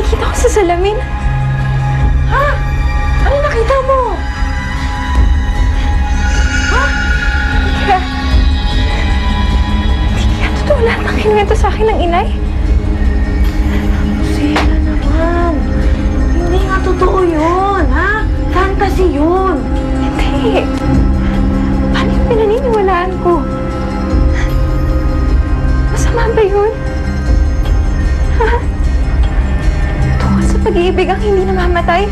nakita ko sa salamin. Ha? Ano nakita mo? Ha? Hindi kaya totoo lahat ng kinuwento sa akin ng inay? Sila naman. Hindi nga totoo yun, ha? Fantasy yun. Hindi. Paano yung pinaniniwalaan ko? Masama ba yun? Ha? Tungkol sa pag-iibig ang hindi namamatay?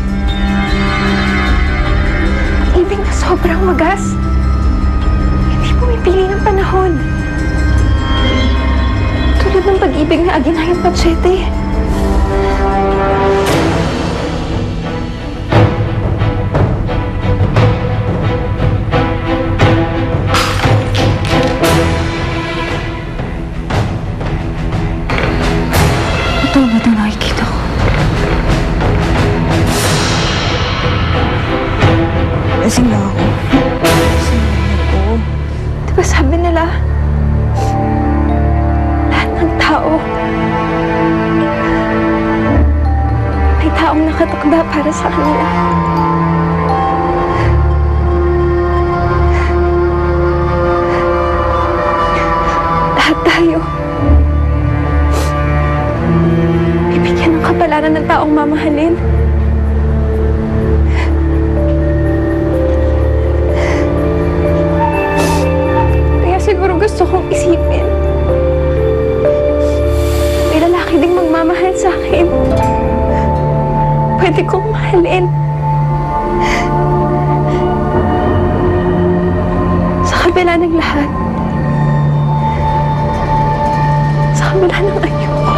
Pag-ibig na sobrang wagas. Hindi pumipili ng panahon. Tulad ng pag-ibig na Aguinaldo Pachete. Ito ba ito nakikita ko? Lasing lang ako. Lasing lang ako. Di ba sabi nila, lahat ng tao, may taong nakatakda para sa kanila. Lahat tayo, bibigyan ng kapalaran ng taong mamahalin. Kaya siguro gusto kong isipin, may lalaki ding magmamahal sa akin. Pwede kong mahalin. Sa kabila ng lahat. Sa kabila ng ayoko.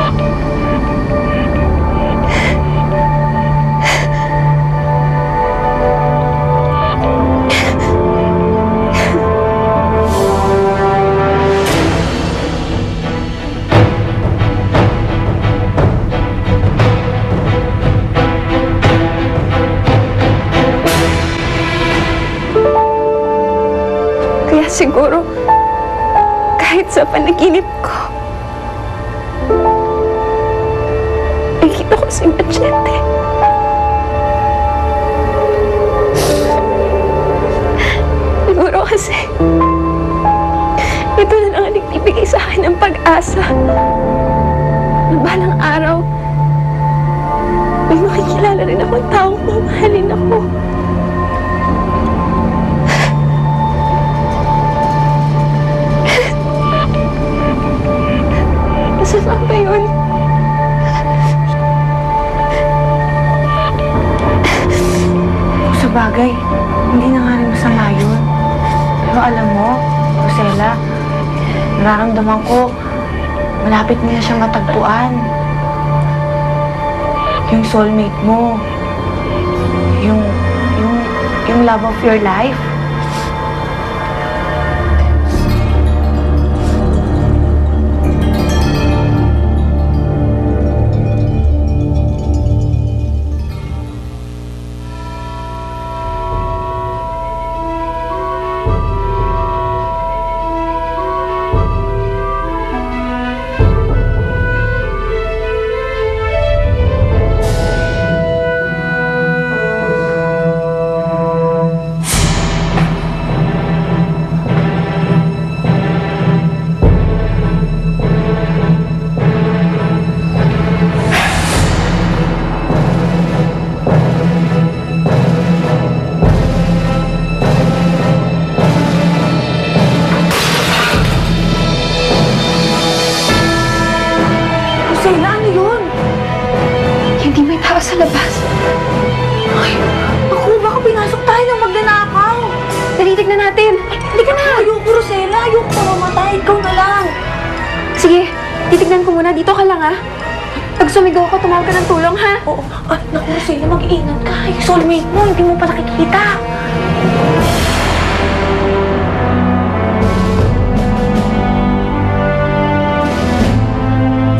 Kaya siguro, kahit sa panaginip ko, nakita ko si Machete. Siguro kasi, ito na lang ang nagbibigay sa akin ng pag-asa. Na balang araw, may makikilala rin akong taong mamahalin ako. Masama ba yun? Sa bagay, hindi na nga rin masama yun. Pero alam mo, Rosella, nararamdaman ko, malapit mo na siya matagpuan. Yung soulmate mo. Yung love of your life. Rosella, ano yun? Hindi may tao sa labas. Ay, ako, baka pinasok tayo ng magnanakaw. Dali, tignan natin. Hindi ka na. Ayoko, Rosella. Ayoko mamatay. Ikaw na lang. Sige, titignan ko muna. Dito ka lang, ha? Pag sumigaw ako, tumawag ka ng tulong, ha? Oo. Ay, naku, Rosella, mag-iingat ka. Yung soulmate mo, hindi mo pa nakikita.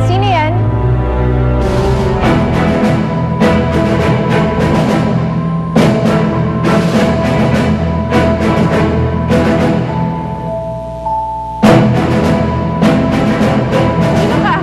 Sino yan? Sino ka?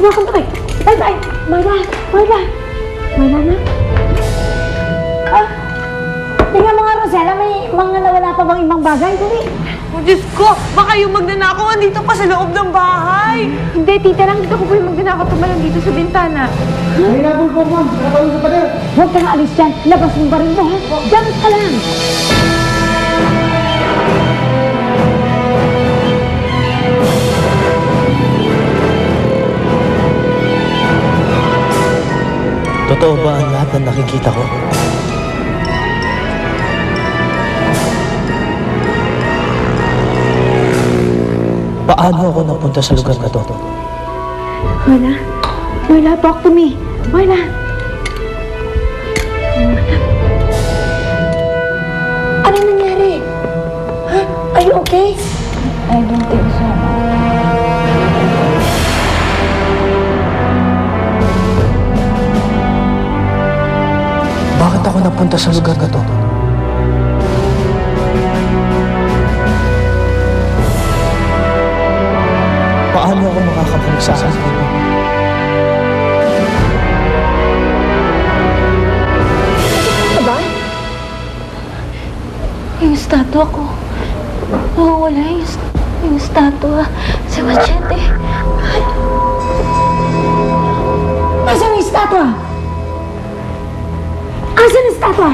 welcome to Bye-bye! Marla! Marla! Marla na? Tingnan mo nga, Rosella, may mga nawala pa bang ibang bagay? Dali. Oh, Diyos ko! Baka yung magnanakaw andito pa sa loob ng bahay! Hindi, tita lang. Dito ko po yung magnanakaw tumalang dito sa bintana. Huwag kang alis dyan. Labas mo ba rin mo, ha? Diyan ka lang. Totoo ba ang lahat ng nakikita ko? Paano ako napunta sa lugar na to? Marla? Marla, talk to me. Marla! Ano nangyari? Ha? Are you okay? I don't think so. Bakit ako napunta sa lugar na to? Paano ako makakabalik sa akin? Ano ba? Yung statua ko. Nawawala yung statua sa machete. Asan yung statwa? Asan yung statwa?